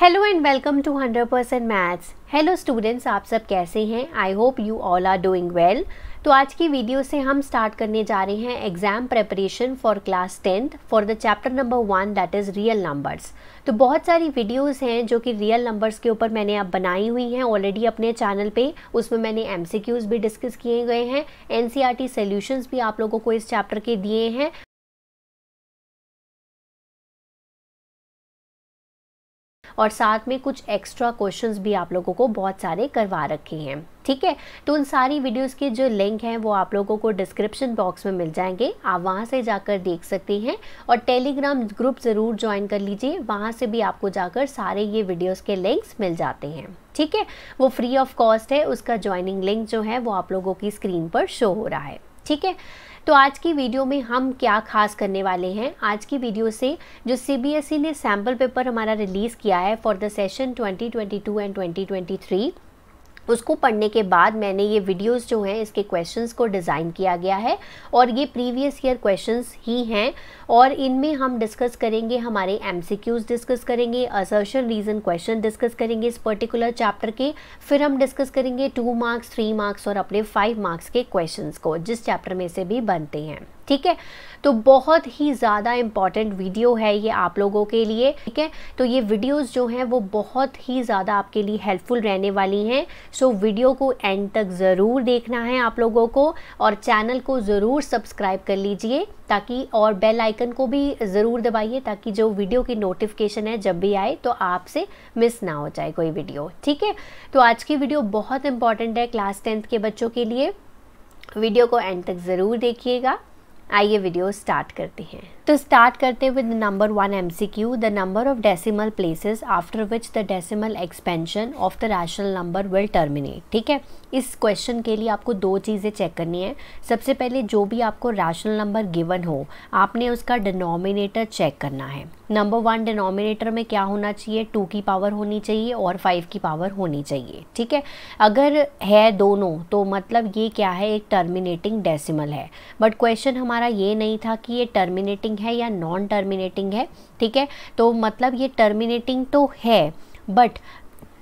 Hello and welcome to 100% maths. Hello students, आप सब कैसे हैं? I hope you all are doing well. तो आज की वीडियो से हम स्टार्ट करने जा रहे हैं exam preparation for class 10th for the chapter number 1 that is real numbers. तो बहुत सारी वीडियोस हैं जो कि रियल नंबर्स के ऊपर मैंने अब बनाई हुई हैं ऑलरेडी अपने चैनल पे। उसमें मैंने MCQs भी डिस्कस किए गए हैं, NCERT सॉल्यूशंस भी आप लोगों को इस चैप्टर के दिए हैं और साथ में कुछ एक्स्ट्रा क्वेश्चंस भी आप लोगों को बहुत सारे करवा रखे हैं। ठीक है, तो उन सारी वीडियोस के जो लिंक हैं वो आप लोगों को डिस्क्रिप्शन बॉक्स में मिल जाएंगे, आप वहां से जाकर देख सकते हैं। और टेलीग्राम ग्रुप ज़रूर ज्वाइन कर लीजिए, वहां से भी आपको जाकर सारे ये वीडियोस के लिंक्स मिल जाते हैं। ठीक है, वो फ्री ऑफ कॉस्ट है, उसका ज्वाइनिंग लिंक जो है वो आप लोगों की स्क्रीन पर शो हो रहा है। ठीक है, तो आज की वीडियो में हम क्या खास करने वाले हैं, आज की वीडियो से जो CBSE ने सैम्पल पेपर हमारा रिलीज़ किया है फॉर द सेशन 2022 एंड 2023, उसको पढ़ने के बाद मैंने ये वीडियोस जो हैं इसके क्वेश्चंस को डिज़ाइन किया गया है और ये प्रीवियस ईयर क्वेश्चंस ही हैं और इनमें हम डिस्कस करेंगे, हमारे MCQs डिस्कस करेंगे, असर्शन रीज़न क्वेश्चन डिस्कस करेंगे इस पर्टिकुलर चैप्टर के, फिर हम डिस्कस करेंगे 2 मार्क्स 3 मार्क्स और अपने 5 मार्क्स के क्वेश्चंस को जिस चैप्टर में से भी बनते हैं। ठीक है, तो बहुत ही ज़्यादा इम्पॉर्टेंट वीडियो है ये आप लोगों के लिए। ठीक है, तो ये वीडियोस जो हैं वो बहुत ही ज़्यादा आपके लिए हेल्पफुल रहने वाली हैं। सो वीडियो को एंड तक ज़रूर देखना है आप लोगों को और चैनल को ज़रूर सब्सक्राइब कर लीजिए ताकि, और बेल आइकन को भी ज़रूर दबाइए ताकि जो वीडियो की नोटिफिकेशन है जब भी आए तो आपसे मिस ना हो जाए कोई वीडियो। ठीक है, तो आज की वीडियो बहुत इंपॉर्टेंट है क्लास 10th के बच्चों के लिए, वीडियो को एंड तक ज़रूर देखिएगा। आइए वीडियो स्टार्ट करते हैं। तो स्टार्ट करते हैं with number 1 MCQ, the number of decimal places after which the decimal expansion of the rational number will terminate. ठीक है, इस क्वेश्चन के लिए आपको 2 चीज़ें चेक करनी है। सबसे पहले जो भी आपको रैशनल नंबर गिवन हो आपने उसका डिनोमिनेटर चेक करना है। नंबर 1 डिनोमिनेटर में क्या होना चाहिए, 2 की पावर होनी चाहिए और 5 की पावर होनी चाहिए। ठीक है, अगर है दोनों तो मतलब ये क्या है, एक टर्मिनेटिंग डेसिमल है। बट क्वेश्चन हमारा ये नहीं था कि ये टर्मिनेटिंग है या नॉन टर्मिनेटिंग है। ठीक है, तो मतलब ये टर्मिनेटिंग तो है बट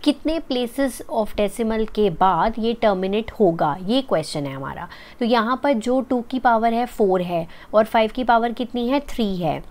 कितने प्लेसेस ऑफ डेसिमल के बाद ये टर्मिनेट होगा, ये क्वेश्चन है हमारा। तो यहाँ पर जो 2 की पावर है 4 है और 5 की पावर कितनी है 3 है,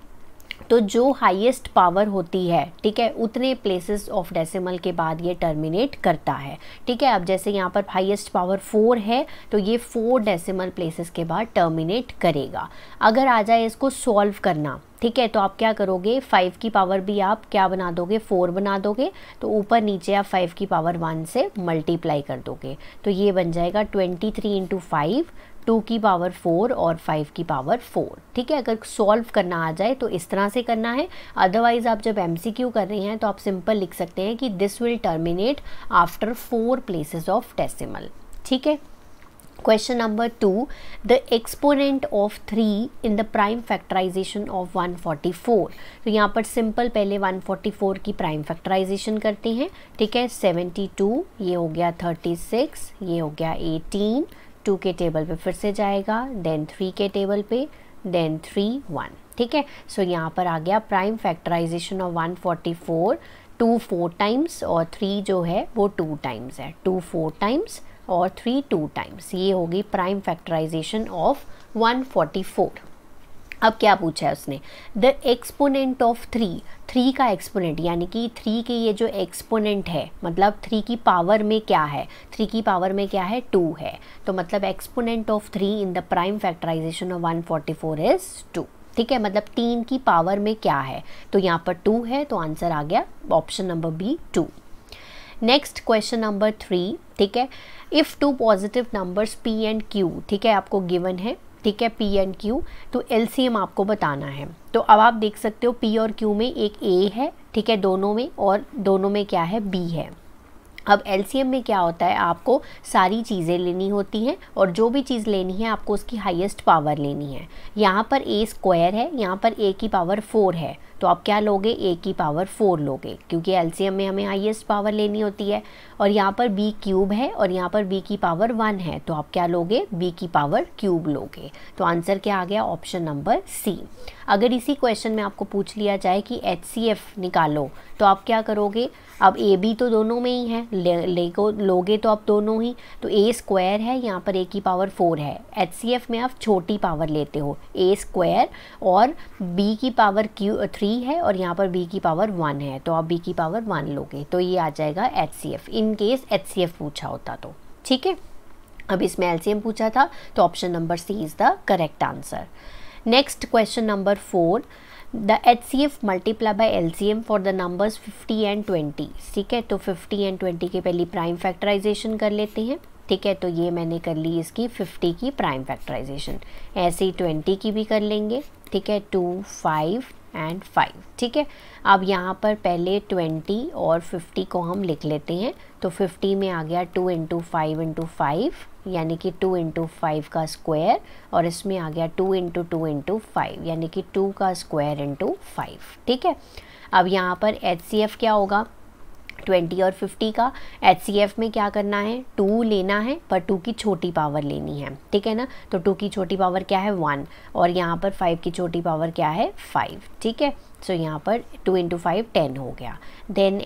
तो जो हाईएस्ट पावर होती है, ठीक है, उतने प्लेसेस ऑफ डेसिमल के बाद ये टर्मिनेट करता है। ठीक है, अब जैसे यहाँ पर हाईएस्ट पावर 4 है तो ये 4 डेसिमल प्लेसेस के बाद टर्मिनेट करेगा। अगर आ जाए इसको सॉल्व करना, ठीक है, तो आप क्या करोगे, 5 की पावर भी आप क्या बना दोगे, 4 बना दोगे, तो ऊपर नीचे आप 5 की पावर 1 से मल्टीप्लाई कर दोगे, तो ये बन जाएगा 23 × 5, 2 की पावर 4 और 5 की पावर 4। ठीक है, अगर सॉल्व करना आ जाए तो इस तरह से करना है। अदरवाइज़ आप जब MCQ कर रहे हैं तो आप सिंपल लिख सकते हैं कि this will terminate after 4 places of decimal. ठीक है, question number 2, the exponent of 3 in the prime factorization of 144। तो यहाँ पर सिंपल पहले 144 की प्राइम फैक्टराइजेशन करते हैं। ठीक है, 72, ये हो गया 36, ये हो गया 18, 2 के टेबल पे फिर से जाएगा, देन 3 के टेबल पे, देन 3 1। ठीक है, सो यहाँ पर आ गया प्राइम फैक्टराइजेशन ऑफ 144, 2 4 टाइम्स और 3 जो है वो 2 टाइम्स है, 2 4 टाइम्स और 3 2 टाइम्स, ये होगी प्राइम फैक्टराइजेशन ऑफ 144। अब क्या पूछा है उसने, द एक्सपोनेंट ऑफ 3 का एक्सपोनेंट यानी कि 3 के ये जो एक्सपोनेंट है, मतलब 3 की पावर में क्या है, 3 की पावर में क्या है 2 है, तो मतलब exponent of 3 in the prime factorization of 144 is 2। ठीक है, मतलब 3 की पावर में क्या है, तो यहाँ पर 2 है, तो आंसर आ गया option number B 2। Next question number 3, ठीक है, if 2 positive numbers P and Q, ठीक है, आपको गिवन है, ठीक है, P एंड Q, तो LCM आपको बताना है। तो अब आप देख सकते हो P और Q में एक A है, ठीक है, दोनों में, और दोनों में क्या है B है। अब LCM में क्या होता है, आपको सारी चीज़ें लेनी होती हैं और जो भी चीज़ लेनी है आपको उसकी हाईएस्ट पावर लेनी है। यहाँ पर A² है, यहाँ पर A की पावर 4 है, तो आप क्या लोगे, a की पावर 4 लोगे, क्योंकि एलसीएम में हमें हाईएस्ट पावर लेनी होती है। और यहाँ पर b क्यूब है और यहाँ पर b की पावर 1 है, तो आप क्या लोगे, b की पावर क्यूब लोगे। तो आंसर क्या आ गया, ऑप्शन नंबर सी। अगर इसी क्वेश्चन में आपको पूछ लिया जाए कि HCF निकालो, तो आप क्या करोगे, अब ए बी तो दोनों में ही है, लोगे तो आप दोनों ही, तो a स्क्वायर है, यहाँ पर a की पावर 4 है। HCF में आप छोटी पावर लेते हो, a स्क्वायर, और b की पावर 3 है और यहाँ पर b की पावर 1 है, तो आप b की पावर 1 लोगे, तो ये आ जाएगा HCF, इन केस HCF पूछा होता तो। ठीक है, अब इसमें LCM पूछा था, तो option number C is the correct answer. Next question number 4, the HCF multiply by LCM for the numbers 50 and 20। ठीक है, तो 50 एंड 20 के पहले प्राइम फैक्टराइजेशन कर लेते हैं। ठीक है, तो ये मैंने कर ली इसकी 50 की प्राइम फैक्टराइजेशन, ऐसे ही 20 की भी कर लेंगे। ठीक है, 2, 5 एंड 5। ठीक है, अब यहाँ पर पहले 20 और 50 को हम लिख लेते हैं, तो 50 में आ गया 2 × 5 × 5, यानी कि 2 × 5 का स्क्वायर, और इसमें आ गया 2 × 2 × 5, यानी कि 2 का स्क्वायर × 5। ठीक है, अब यहाँ पर HCF क्या होगा, 20 और 50 का। HCF में क्या करना है, 2 लेना है, पर 2 की छोटी पावर लेनी है। ठीक है ना, तो 2 की छोटी पावर क्या है, 1, और यहाँ पर 5 की छोटी पावर क्या है, 5। ठीक है, सो यहाँ पर 2 × 5 10 हो गया। देन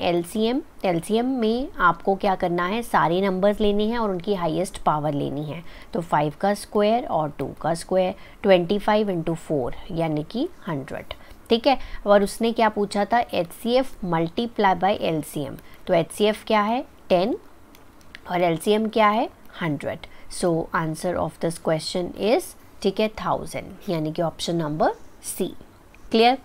LCM में आपको क्या करना है, सारे नंबर्स लेने हैं और उनकी हाईएस्ट पावर लेनी है, तो 5 का स्क्वायर और 2 का स्क्वायर, 25 × 4 यानी कि 100। ठीक है, और उसने क्या पूछा था, HCF मल्टीप्लाई बाय LCM, तो HCF क्या है 10 और LCM क्या है 100। So answer of this question is, ठीक है, 1000, यानी कि option number C. Clear.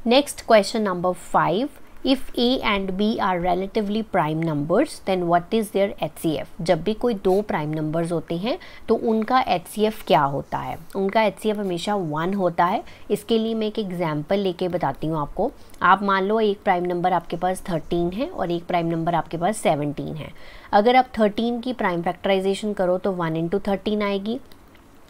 Next question number 5, if A and B are relatively prime numbers then what is their HCF। जब भी कोई दो प्राइम नंबर्स होते हैं तो उनका HCF क्या होता है, उनका HCF हमेशा 1 होता है। इसके लिए मैं एक एग्जांपल लेके बताती हूँ आपको। आप मान लो एक प्राइम नंबर आपके पास 13 है और एक प्राइम नंबर आपके पास 17 है। अगर आप 13 की प्राइम फैक्टराइजेशन करो तो 1 × 13 आएगी,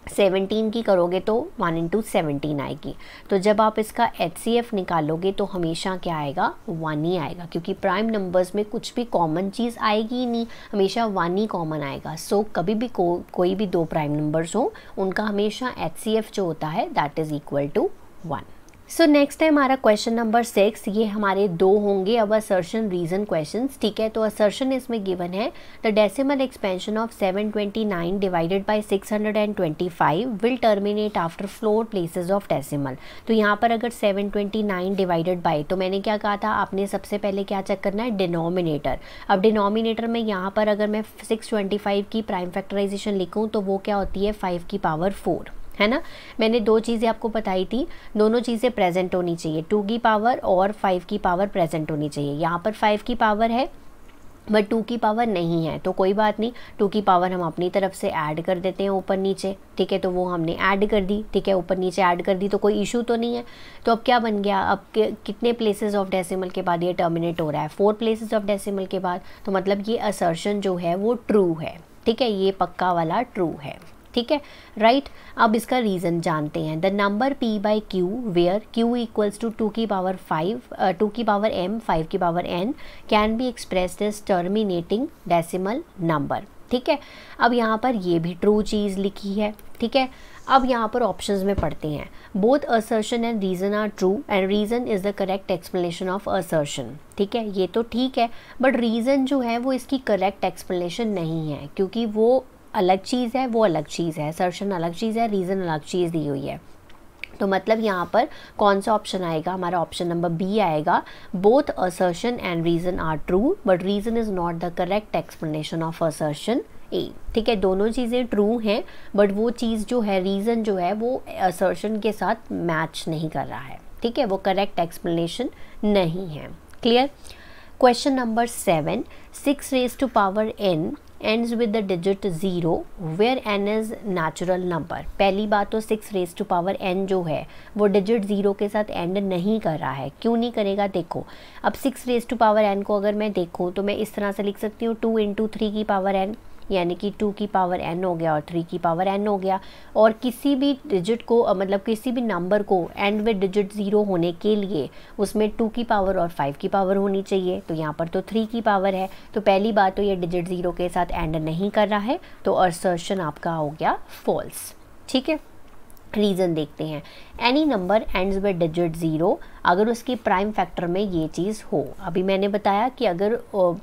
17 की करोगे तो 1 × 17 आएगी। तो जब आप इसका HCF निकालोगे तो हमेशा क्या आएगा, 1 ही आएगा, क्योंकि प्राइम नंबर्स में कुछ भी कॉमन चीज़ आएगी ही नहीं, हमेशा 1 ही कॉमन आएगा। सो कभी भी कोई भी दो प्राइम नंबर्स हो उनका हमेशा HCF जो होता है that is equal to 1। So next है हमारा क्वेश्चन नंबर 6। ये हमारे दो होंगे अब असर्शन रीजन क्वेश्चंस। ठीक है, तो असर्शन इसमें गिवन है, the decimal expansion of 729 divided by 625 will terminate after 4 places of decimal. तो यहाँ पर अगर 729 डिवाइडेड बाय, तो मैंने क्या कहा था, आपने सबसे पहले क्या चेक करना है, डिनोमिनेटर। अब डिनोमिनेटर में यहाँ पर अगर मैं 625 की प्राइम फैक्टराइजेशन लिखूँ तो वो क्या होती है, 5 की पावर 4, है ना। मैंने दो चीज़ें आपको बताई थी, दोनों चीज़ें प्रेजेंट होनी चाहिए, 2 की पावर और 5 की पावर प्रेजेंट होनी चाहिए। यहाँ पर 5 की पावर है बट 2 की पावर नहीं है, तो कोई बात नहीं, 2 की पावर हम अपनी तरफ से ऐड कर देते हैं ऊपर नीचे। ठीक है, तो वो हमने ऐड कर दी। ठीक है, ऊपर नीचे ऐड कर दी तो कोई इशू तो नहीं है। तो अब क्या बन गया, अब कितने प्लेसेस ऑफ डेसिमल के बाद ये टर्मिनेट हो रहा है, 4 प्लेसेस ऑफ डेसिमल के बाद। तो मतलब ये असर्शन जो है वो ट्रू है। ठीक है, ये पक्का वाला ट्रू है। ठीक है, राइट। अब इसका रीज़न जानते हैं, the number P/Q where Q equals to 2 की पावर 5, 2 की पावर m, 5 की power n can be expressed as terminating decimal number. ठीक है, अब यहाँ पर ये भी ट्रू चीज़ लिखी है। ठीक है, अब यहाँ पर ऑप्शंस में पढ़ते हैं, both assertion and reason are true and reason is the correct explanation of assertion. ठीक है, ये तो ठीक है, बट रीज़न जो है वो इसकी करेक्ट एक्सप्लेनेशन नहीं है, क्योंकि वो अलग चीज़ है, वो अलग चीज़ है, असर्शन अलग चीज़ है, रीज़न अलग चीज़ दी हुई है। तो मतलब यहाँ पर कौन सा ऑप्शन आएगा, हमारा ऑप्शन नंबर बी आएगा, both assertion and reason are true but reason is not the correct explanation of assertion A. ठीक है, दोनों चीज़ें ट्रू हैं बट वो चीज़ जो है, रीज़न जो है वो असर्शन के साथ मैच नहीं कर रहा है। ठीक है, वो करेक्ट एक्सप्लेनेशन नहीं है। Clear. Question number 7, 6 raised to power n ends with the digit 0 where n is natural number। पहली बात तो 6 raised to power n जो है वो डिजिट 0 के साथ एंड नहीं कर रहा है। क्यों नहीं करेगा, देखो अब 6 raised to power n को अगर मैं देखूँ तो मैं इस तरह से लिख सकती हूँ 2 × 3 की पावर n, यानी कि 2 की पावर n हो गया और 3 की पावर n हो गया। और किसी भी डिजिट को मतलब किसी भी नंबर को एंड विद डिजिट 0 होने के लिए उसमें 2 की पावर और 5 की पावर होनी चाहिए। तो यहाँ पर तो 3 की पावर है, तो पहली बात तो ये डिजिट 0 के साथ एंड नहीं कर रहा है, तो असर्शन आपका हो गया फॉल्स। ठीक है, रीज़न देखते हैं। Any number ends with digit 0, अगर उसकी प्राइम फैक्टर में ये चीज़ हो। अभी मैंने बताया कि अगर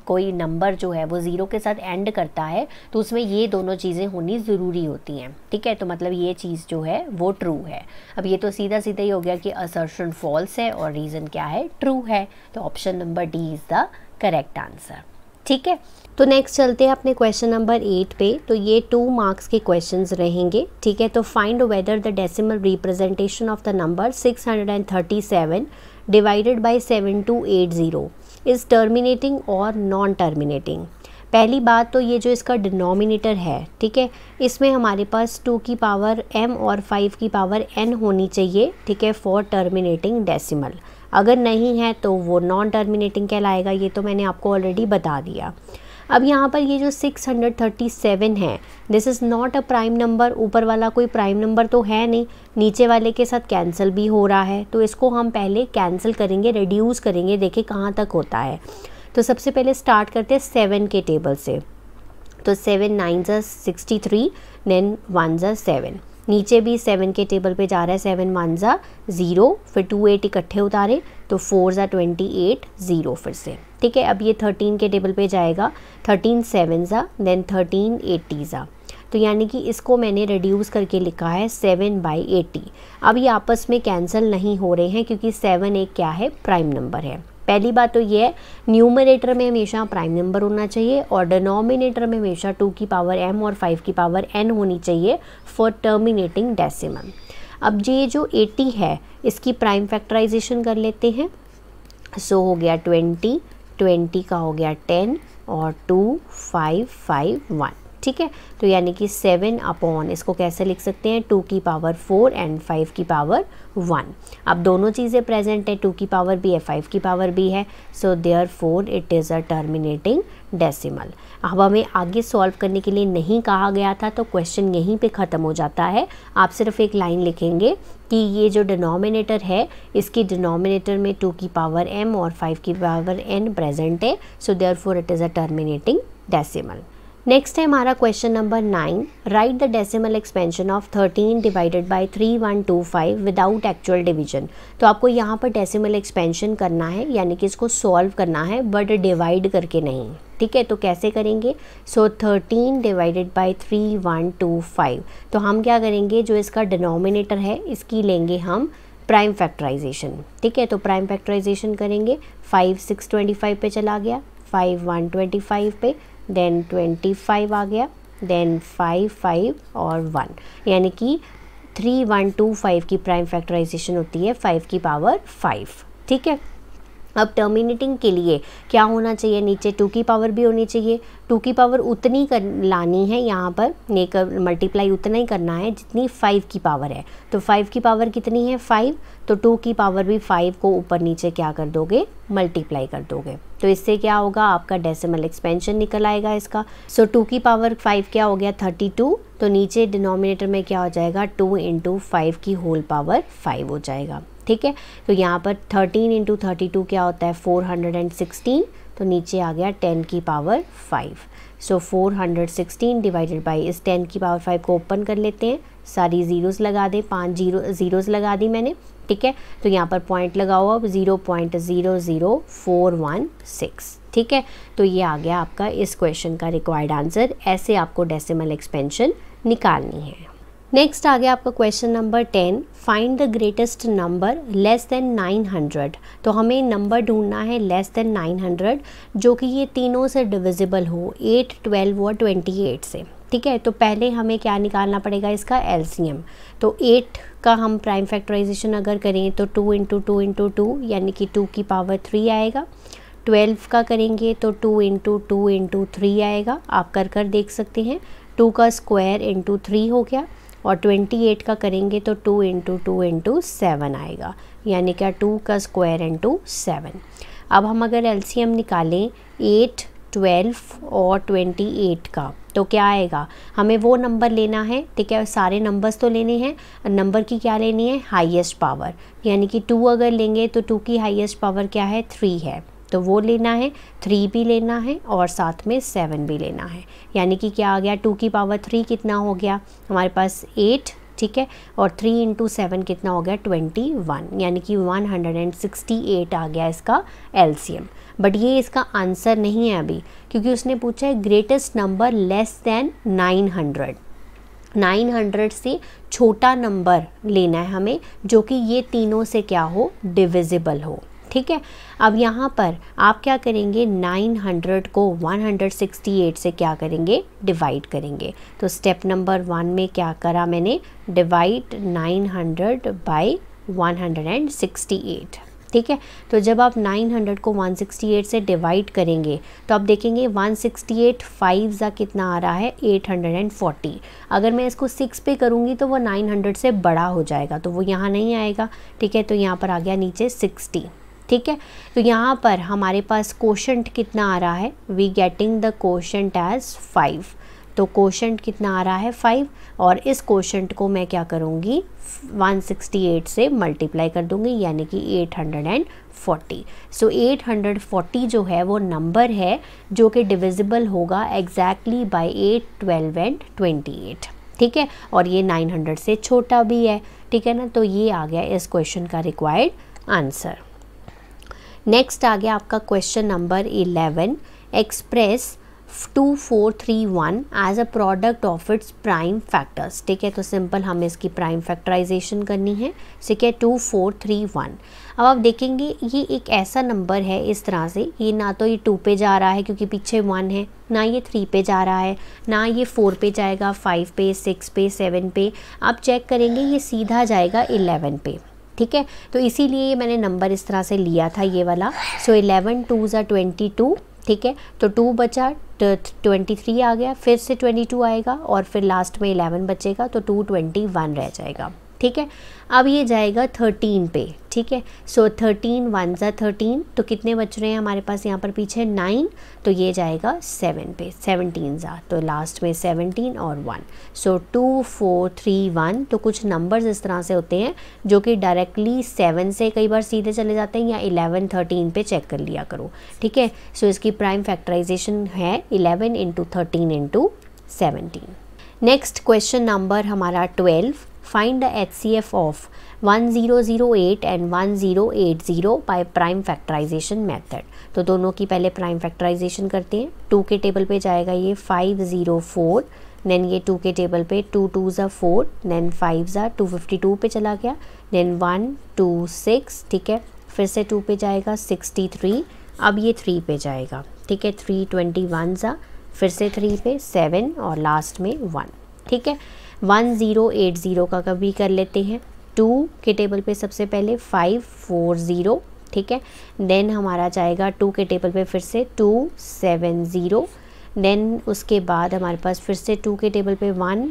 कोई नंबर जो है वो 0 के साथ एंड करता है तो उसमें ये दोनों चीज़ें होनी ज़रूरी होती हैं। ठीक है, तो मतलब ये चीज़ जो है वो ट्रू है। अब ये तो सीधा सीधा ही हो गया कि असर्शन फॉल्स है और रीज़न क्या है, ट्रू है। तो option number D is the correct answer. ठीक है, तो नेक्स्ट चलते हैं अपने क्वेश्चन नंबर 8 पे। तो ये 2 मार्क्स के क्वेश्चंस रहेंगे। ठीक है, तो find whether the decimal representation of the number 637 divided by 7280 is terminating और नॉन टर्मिनेटिंग। पहली बात तो ये जो इसका डिनोमिनेटर है, ठीक है, इसमें हमारे पास 2 की पावर m और 5 की पावर n होनी चाहिए। ठीक है, फॉर टर्मिनेटिंग डेसिमल। अगर नहीं है तो वो नॉन टर्मिनेटिंग कहलाएगा। ये तो मैंने आपको ऑलरेडी बता दिया। अब यहाँ पर ये जो 637 है, this is not a prime number. ऊपर वाला कोई प्राइम नंबर तो है नहीं, नीचे वाले के साथ कैंसिल भी हो रहा है, तो इसको हम पहले कैंसिल करेंगे, रिड्यूस करेंगे, देखिए कहाँ तक होता है। तो सबसे पहले स्टार्ट करते हैं 7 के टेबल से। तो 7 9 63, देन 1 7। नीचे भी 7 के टेबल पे जा रहा है, 7 1 0, फिर 2 8 इकट्ठे उतारे तो 4 28 0 फिर से। ठीक है, अब ये 13 के टेबल पे जाएगा, 13 7 देन 13 80 तो यानी कि इसको मैंने रिड्यूस करके लिखा है 7/80। अब ये आपस में कैंसिल नहीं हो रहे हैं क्योंकि 7 एक क्या है, प्राइम नंबर है। पहली बात तो ये है, न्यूमरेटर में हमेशा प्राइम नंबर होना चाहिए और डिनोमिनेटर में हमेशा 2 की पावर m और 5 की पावर n होनी चाहिए फॉर टर्मिनेटिंग डेसिमल। अब ये जो 80 है इसकी प्राइम फैक्टराइजेशन कर लेते हैं। सो हो गया 20, 20 का हो गया 10 और 2 5 5 1। ठीक है, तो यानी कि 7 अपॉन, इसको कैसे लिख सकते हैं, 2 की पावर 4 एंड 5 की पावर 1। अब दोनों चीज़ें प्रेजेंट है, 2 की पावर भी है, 5 की पावर भी है, so therefore it is a terminating decimal. अब हमें आगे सॉल्व करने के लिए नहीं कहा गया था, तो क्वेश्चन यहीं पे ख़त्म हो जाता है। आप सिर्फ एक लाइन लिखेंगे कि ये जो डिनोमिनेटर है इसकी डिनोमिनेटर में 2 की पावर m और 5 की पावर n प्रेजेंट है, so therefore it is a terminating decimal. Next है हमारा question number 9। Right the decimal expansion of 13 divided by 3125 without actual division. तो आपको यहाँ पर डेसिमल एक्सपेंशन करना है, यानी कि इसको सॉल्व करना है बट डिवाइड करके नहीं। ठीक है, तो कैसे करेंगे, सो 13 डिवाइडेड बाय 3125। तो हम क्या करेंगे, जो इसका डिनोमिनेटर है इसकी लेंगे हम प्राइम फैक्टराइजेशन। ठीक है, तो प्राइम फैक्टराइजेशन करेंगे, 5 6 25 पे चला गया, 5 1 25 पे, देन 25 आ गया, देन 5 5 और 1, यानी कि 3125 की प्राइम फैक्टराइजेशन होती है 5 की पावर 5। ठीक है, अब टर्मिनेटिंग के लिए क्या होना चाहिए, नीचे 2 की पावर भी होनी चाहिए। 2 की पावर उतनी लानी है, यहाँ पर लेकर मल्टीप्लाई उतना ही करना है जितनी 5 की पावर है। तो 5 की पावर कितनी है, 5, तो 2 की पावर भी 5 को ऊपर नीचे क्या कर दोगे, मल्टीप्लाई कर दोगे। तो इससे क्या होगा, आपका डेसिमल एक्सपेंशन निकल आएगा इसका। सो 2 की पावर 5 क्या हो गया, 32, तो नीचे डिनोमिनेटर में क्या हो जाएगा, 2 × 5 की होल पावर 5 हो जाएगा। ठीक है, तो यहाँ पर 13 × 32 क्या होता है, 416, तो नीचे आ गया 10 की पावर 5। सो 416 डिवाइडेड बाई इस 10 की पावर 5 को ओपन कर लेते हैं, सारी ज़ीरोज़ लगा दें, 5 ज़ीरोज़ लगा दी मैंने। ठीक है, तो यहाँ पर पॉइंट लगाओ अब 0.00416। ठीक है, तो ये आ गया आपका इस क्वेश्चन का रिक्वायर्ड आंसर। ऐसे आपको डेसिमल एक्सपेंशन निकालनी है। नेक्स्ट आ गया आपका question number 10। Find the greatest number less than 900। तो हमें नंबर ढूंढना है लेस देन 900 जो कि ये तीनों से डिविजिबल हो, 8 12 और 28 से। ठीक है, तो पहले हमें क्या निकालना पड़ेगा, इसका एलसीएम। तो 8 का हम प्राइम फैक्टराइजेशन अगर करें तो 2 × 2 × 2 यानी कि 2 की पावर 3 आएगा। 12 का करेंगे तो 2 × 2 × 3 आएगा, आप कर देख सकते हैं। 2 का स्क्वायर × 3 हो गया, और 28 का करेंगे तो 2 × 2 × 7 आएगा, यानी क्या 2 का स्क्वायर × 7। अब हम अगर एलसीएम निकालें 8 12 और 28 का, तो क्या आएगा, हमें वो नंबर लेना है, ठीक है, सारे नंबर्स तो लेने हैं, नंबर की क्या लेनी है, हाईएस्ट पावर, यानी कि 2 अगर लेंगे तो 2 की हाईएस्ट पावर क्या है, 3 है, तो वो लेना है, 3 भी लेना है और साथ में 7 भी लेना है, यानी कि क्या आ गया, 2 की पावर 3 कितना हो गया हमारे पास 8, ठीक है, और 3 इंटू 7 कितना हो गया 21, यानी कि 168 आ गया इसका एलसीएम। बट ये इसका आंसर नहीं है अभी, क्योंकि उसने पूछा है ग्रेटेस्ट नंबर लेस देन 900, 900 से छोटा नंबर लेना है हमें जो कि ये तीनों से क्या हो, डिविजिबल हो, ठीक है। अब यहाँ पर आप क्या करेंगे, 900 को 168 से क्या करेंगे, डिवाइड करेंगे। तो स्टेप नंबर 1 में क्या करा मैंने, डिवाइड 900 बाई 168, ठीक है। तो जब आप 900 को 168 से डिवाइड करेंगे तो आप देखेंगे 168 5 ज़ा कितना आ रहा है, 840। अगर मैं इसको 6 पे करूँगी तो वो 900 से बड़ा हो जाएगा, तो वो यहाँ नहीं आएगा, ठीक है। तो यहाँ पर आ गया नीचे 60, ठीक है। तो यहाँ पर हमारे पास कोशेंट कितना आ रहा है, we getting the quotient as 5, तो कोशेंट कितना आ रहा है 5, और इस कोशेंट को मैं क्या करूँगी 168 से मल्टीप्लाई कर दूँगी, यानी कि 840। सो 840 जो है वो नंबर है जो कि डिविजिबल होगा एग्जैक्टली बाय 8, 12 एंड 28, ठीक है, और ये 900 से छोटा भी है, ठीक है ना। तो ये आ गया इस क्वेश्चन का रिक्वायर्ड आंसर। नेक्स्ट आ गया आपका question number 11, express 2431 as a product of its prime factors, ठीक है। तो सिंपल हमें इसकी प्राइम फैक्टराइजेशन करनी है, ठीक है, 2431। अब आप देखेंगे ये एक ऐसा नंबर है इस तरह से, ये ना तो ये 2 पे जा रहा है क्योंकि पीछे 1 है, ना ये 3 पे जा रहा है, ना ये 4 पे जाएगा, 5 पे, 6 पे, 7 पे, आप चेक करेंगे ये सीधा जाएगा 11 पे, ठीक है। तो इसीलिए मैंने नंबर इस तरह से लिया था ये वाला। सो 11 2 ज़ा 22, ठीक है, तो 2 बचा, 23 आ गया, फिर से 22 आएगा और फिर लास्ट में 11 बचेगा, तो 221 रह जाएगा, ठीक है। अब ये जाएगा 13 पे, ठीक है। सो 13 1 ज़ा 13, तो कितने बच रहे हैं हमारे पास यहाँ पर पीछे 9, तो ये जाएगा 7 पे, 17 ज़ा, तो लास्ट में 17 और 1, सो 2431। तो कुछ नंबर्स इस तरह से होते हैं जो कि डायरेक्टली 7 से कई बार सीधे चले जाते हैं, या 11 13 पे चेक कर लिया करो, ठीक है। सो इसकी प्राइम फैक्टराइजेशन है 11 into 13 into 17। Next question number हमारा 12, find the HCF of 1008 and 1080 by prime factorization method. तो दोनों की पहले प्राइम फैक्टराइजेशन करते हैं। 2 के टेबल पे जाएगा ये 504, देन ये 2 के टेबल पे 2 2 ज़ा 4, देन 5 ज़ा 252 पे चला गया, देन 1 2 6, ठीक है, फिर से 2 पे जाएगा 63, अब ये 3 पे जाएगा, ठीक है, 321 ज़ा, फिर से 3 पे 7 और लास्ट में 1, ठीक है। 1080 का कभी कर लेते हैं। 2 के टेबल पे सबसे पहले 540, ठीक है, देन हमारा जाएगा 2 के टेबल पे फिर से 270, देन उसके बाद हमारे पास फिर से 2 के टेबल पे 1,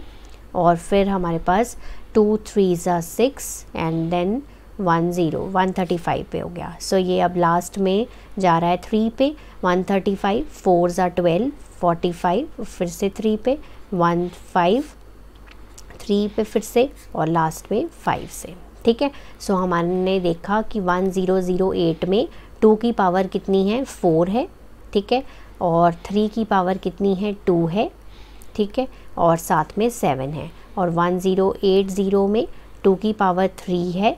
और फिर हमारे पास 2 3 ज़ा 6 एंड देन 135 पे हो गया। सो ये अब लास्ट में जा रहा है 3 पे, 135, 4 ज़ा 12, 45, फिर से 3 पे 15, 3 पे फिर से और लास्ट में 5 से, ठीक है। सो हमने देखा कि 1008 में 2 की पावर कितनी है, 4 है, ठीक है, और 3 की पावर कितनी है, 2 है, ठीक है, और साथ में 7 है, और 1080 में 2 की पावर 3 है,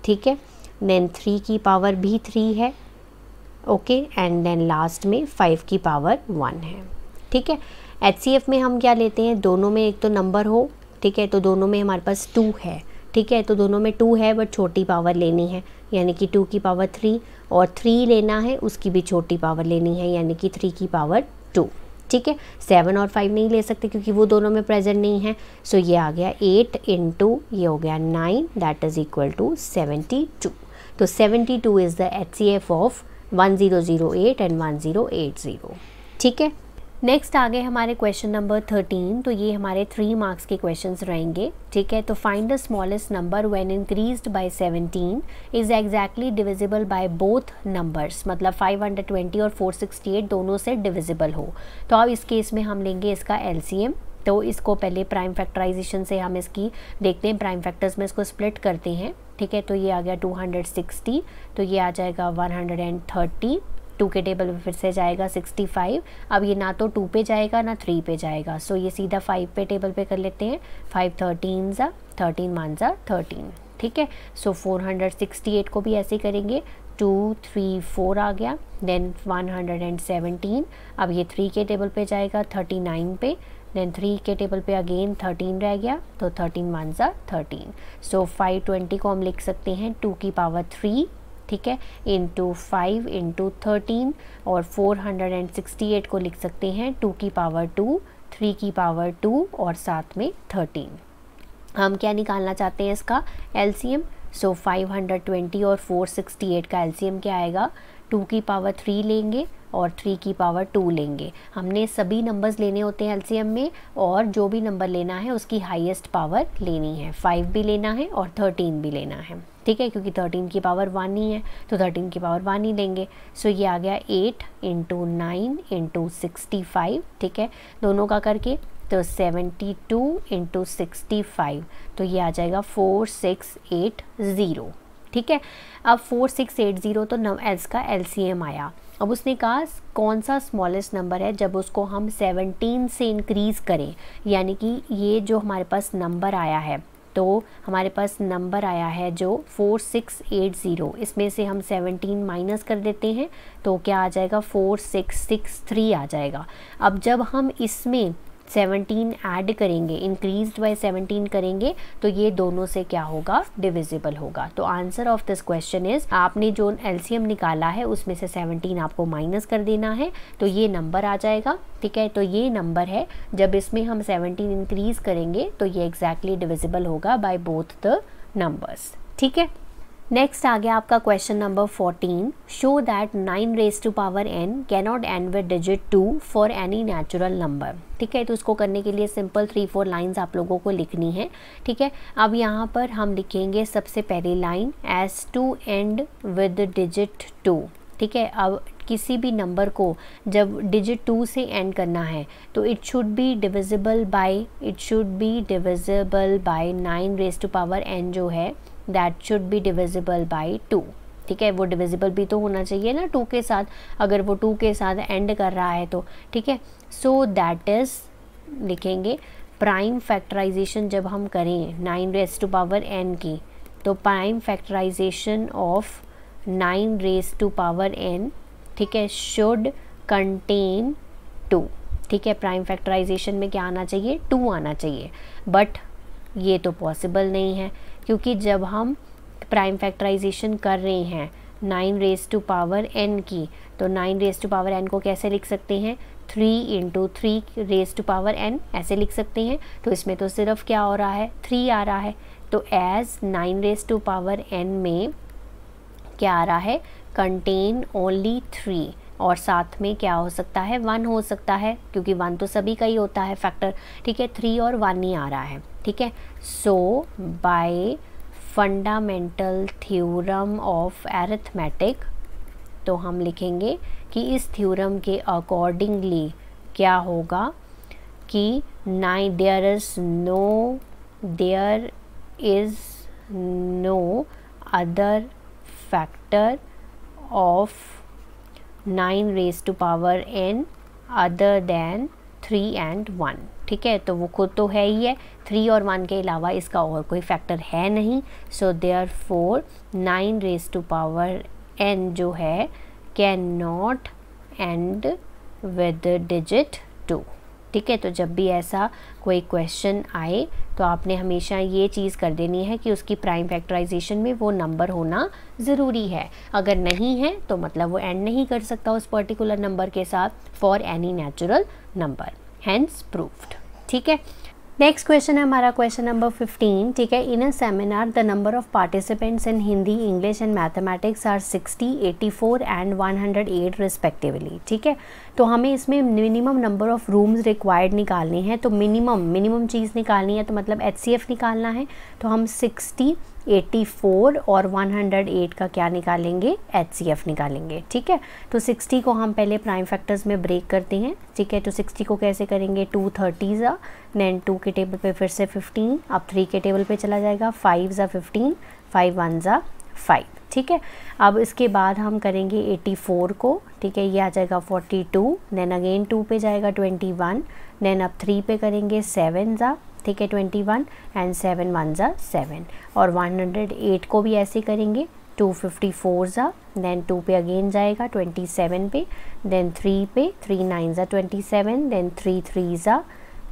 ठीक है, देन 3 की पावर भी 3 है, ओके, एंड देन लास्ट में 5 की पावर 1 है, ठीक है। HCF में हम क्या लेते हैं, दोनों में एक तो नंबर हो, ठीक है, तो दोनों में हमारे पास 2 है, ठीक है, तो दोनों में 2 है बट छोटी पावर लेनी है, यानी कि 2 की पावर 3, और 3 लेना है उसकी भी छोटी पावर लेनी है, यानी कि 3 की पावर 2, ठीक है। 7 और 5 नहीं ले सकते क्योंकि वो दोनों में प्रेजेंट नहीं है। सो ये आ गया 8 इंटू ये हो गया 9, दैट इज़ इक्वल टू 72। तो 72 is the HCF of 1008 and 1080, ठीक है। नेक्स्ट आ गए हमारे क्वेश्चन नंबर 13। तो ये हमारे 3 मार्क्स के क्वेश्चंस रहेंगे, ठीक है। तो find the smallest number when increased by 17 is exactly divisible by both numbers, मतलब 520 और 468 दोनों से डिविजिबल हो। तो अब इस केस में हम लेंगे इसका एलसीएम। तो इसको पहले प्राइम फैक्टराइजेशन से हम इसकी देखते हैं, प्राइम फैक्टर्स में इसको स्प्लिट करते हैं, ठीक है। तो ये आ गया 260, तो ये आ जाएगा 130, 2 के टेबल पे फिर से जाएगा 65। अब ये ना तो 2 पे जाएगा ना 3 पे जाएगा, सो ये सीधा 5 पे टेबल पे कर लेते हैं। 5 13 ज़ा 13 1 ज़ा 13, ठीक है। सो 468 को भी ऐसे करेंगे, 2 3 4 आ गया, देन 117। अब ये 3 के टेबल पे जाएगा 39 पे, देन 3 के टेबल पे अगेन 13 रह गया, तो 13 1 ज़ा 13। सो 520 को हम लिख सकते हैं 2 की पावर 3, ठीक है, इंटू 5 इंटू 13, और 468 को लिख सकते हैं 2 की पावर 2, 3 की पावर 2 और साथ में 13। हम क्या निकालना चाहते हैं इसका एलसीएम। सो 520 और 468 का एलसीएम क्या आएगा, 2 की पावर 3 लेंगे और 3 की पावर 2 लेंगे। हमने सभी नंबर्स लेने होते हैं एलसीएम में, और जो भी नंबर लेना है उसकी हाईएस्ट पावर लेनी है। 5 भी लेना है और 13 भी लेना है, ठीक है, क्योंकि 13 की पावर 1 ही है, तो 13 की पावर 1 ही लेंगे। सो ये आ गया 8 इंटू 9 इंटू 65, ठीक है, दोनों का करके, तो 72 इंटू 65, तो ये आ जाएगा 4680, ठीक है। अब 4680 तो एल्स का एलसीएम आया। अब उसने कहा कौन सा स्मॉलेस्ट नंबर है जब उसको हम 17 से इंक्रीज़ करें, यानी कि ये जो हमारे पास नंबर आया है, तो हमारे पास नंबर आया है जो 4680, इसमें से हम 17 माइनस कर देते हैं, तो क्या आ जाएगा 4663 आ जाएगा। अब जब हम इसमें 17 ऐड करेंगे, इंक्रीज्ड बाय 17 करेंगे, तो ये दोनों से क्या होगा, डिविजिबल होगा। तो answer of this question is, आपने जो एलसीएम निकाला है उसमें से 17 आपको माइनस कर देना है, तो ये नंबर आ जाएगा, ठीक है। तो ये नंबर है, जब इसमें हम 17 इंक्रीज करेंगे तो ये एग्जैक्टली डिविजिबल होगा बाय बोथ द नंबर्स, ठीक है। नेक्स्ट आ गया आपका question number 14। Show that 9 raise to power n cannot end with digit 2 for any natural number, ठीक है। तो उसको करने के लिए सिंपल 3-4 लाइंस आप लोगों को लिखनी है, ठीक है। अब यहाँ पर हम लिखेंगे सबसे पहली line, as to end with digit 2, ठीक है। अब किसी भी नंबर को जब डिजिट 2 से एंड करना है तो it should be divisible by 9 raise to power n जो है, that should be divisible by 2, ठीक है। वो डिविजिबल भी तो होना चाहिए ना 2 के साथ, अगर वो 2 के साथ एंड कर रहा है तो, ठीक है। सो दैट इज़ लिखेंगे प्राइम फैक्टराइजेशन जब हम करें 9 रेज़ टू पावर n की, तो prime factorization of 9 raise to power n, ठीक है, शुड कंटेन 2, ठीक है। प्राइम फैक्टराइजेशन में क्या आना चाहिए, 2 आना चाहिए, बट ये तो पॉसिबल नहीं है, क्योंकि जब हम प्राइम फैक्टराइजेशन कर रहे हैं 9 रेज़ टू पावर n की, तो 9 रेज़ टू पावर n को कैसे लिख सकते हैं, 3 into 3 raise to power n ऐसे लिख सकते हैं। तो इसमें तो सिर्फ क्या हो रहा है, 3 आ रहा है, तो as 9 raise to power n में क्या आ रहा है, कंटेन ओनली 3, और साथ में क्या हो सकता है, 1 हो सकता है, क्योंकि 1 तो सभी का ही होता है फैक्टर, ठीक है। 3 और 1 ही आ रहा है, ठीक है। So by fundamental theorem of arithmetic, तो हम लिखेंगे कि इस थ्योरम के अकॉर्डिंगली क्या होगा कि there is no other factor of 9 raise to power n other than 3 and 1, ठीक है। तो वो खुद तो है ही है, 3 और 1 के अलावा इसका और कोई फैक्टर है नहीं। So therefore 9 raise to power n जो है can not end with digit 2, ठीक है। तो जब भी ऐसा कोई क्वेश्चन आए तो आपने हमेशा ये चीज़ कर देनी है कि उसकी प्राइम फैक्टराइजेशन में वो नंबर होना ज़रूरी है। अगर नहीं है तो मतलब वो एंड नहीं कर सकता उस पर्टिकुलर नंबर के साथ for any natural number, hence proved, ठीक है। नेक्स्ट क्वेश्चन है हमारा क्वेश्चन नंबर 15, ठीक है। In a seminar the number of participants in Hindi, English and mathematics are 60, 84 and 108 respectively, ठीक है। तो हमें इसमें minimum number of rooms required निकालनी है, तो मिनिमम चीज़ निकालनी है, तो मतलब HCF निकालना है। तो हम 60, 84 और 108 का क्या निकालेंगे, HCF निकालेंगे, ठीक है। तो 60 को हम पहले प्राइम फैक्टर्स में ब्रेक करते हैं, ठीक है। तो 60 को कैसे करेंगे, 2 30 ज़ा, देन 2 के टेबल पे फिर से 15, अब 3 के टेबल पे चला जाएगा, 5 ज़ा 15, 5 1 ज़ा 5, ठीक है। अब इसके बाद हम करेंगे 84 को, ठीक है, ये आ जाएगा 42, देन अगेन 2 पे जाएगा 21, देन अब 3 पे करेंगे 7 ज़ा, ठीक है, 21 एंड 7 1 ज़ा 7, और 108 को भी ऐसे करेंगे, 254 ज़ा, देन 2 पे अगेन जाएगा 27 पे, देन 3 पे, 3 9 ज़ा 27, देन 3 3 ज़ा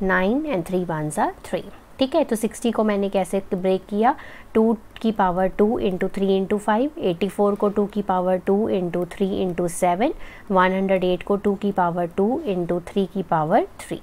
9 एंड 3 1 ज़ा 3, ठीक है। तो 60 को मैंने कैसे ब्रेक किया, 2 की पावर 2 इंटू 3 इंटू 5, 84 को 2 की पावर 2 इंटू 3 इंटू 7, 108 को 2 की पावर 2 इंटू 3 की पावर 3,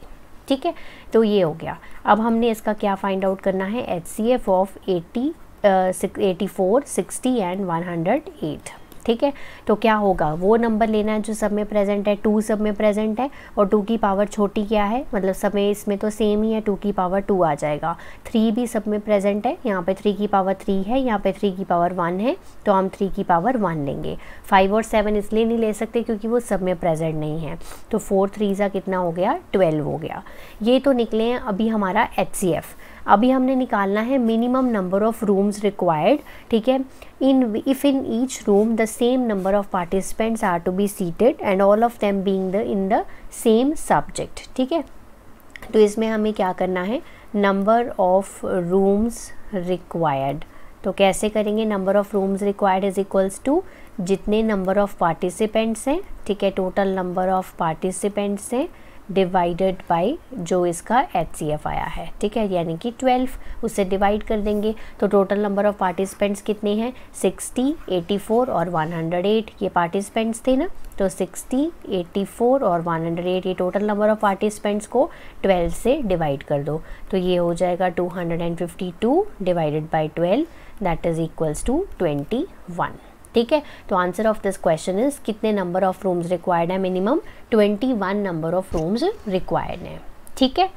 ठीक है। तो ये हो गया। अब हमने इसका क्या फाइंड आउट करना है, HCF ऑफ 84, 60 एंड 108, ठीक है। तो क्या होगा, वो नंबर लेना है जो सब में प्रेजेंट है, 2 सब में प्रेजेंट है, और 2 की पावर छोटी क्या है, मतलब सब में इसमें तो सेम ही है, 2 की पावर 2 आ जाएगा। 3 भी सब में प्रेजेंट है, यहाँ पे 3 की पावर 3 है, यहाँ पे 3 की पावर 1 है, तो हम 3 की पावर 1 लेंगे। 5 और 7 इसलिए नहीं ले सकते क्योंकि वो सब में प्रेजेंट नहीं है। तो 4 3 ज़ा कितना हो गया, 12 हो गया। ये तो निकले हैं अभी हमारा HCF। अभी हमने निकालना है minimum number of rooms required, ठीक है। If in each room the same number of participants are to be seated and all of them being in the same subject, ठीक है। तो इसमें हमें क्या करना है, नंबर ऑफ रूम्स रिक्वायर्ड, तो कैसे करेंगे, number of rooms required is equals to जितने नंबर ऑफ पार्टिसिपेंट्स हैं, ठीक है, टोटल नंबर ऑफ पार्टिसिपेंट्स हैं डिवाइडेड बाय जो इसका HCF आया है, ठीक है, यानी कि 12, उससे डिवाइड कर देंगे। तो टोटल नंबर ऑफ पार्टिसिपेंट्स कितने हैं, 60, 84 और 108, ये पार्टिसिपेंट्स थे ना। तो 60, 84 और 108 ये टोटल नंबर ऑफ पार्टिसिपेंट्स को 12 से डिवाइड कर दो, तो ये हो जाएगा 252 divided by 12, that is equals to 21, ठीक है। तो answer of this question is कितने नंबर ऑफ रूम्स रिक्वायर्ड है, minimum 21 number of rooms required है, ठीक है।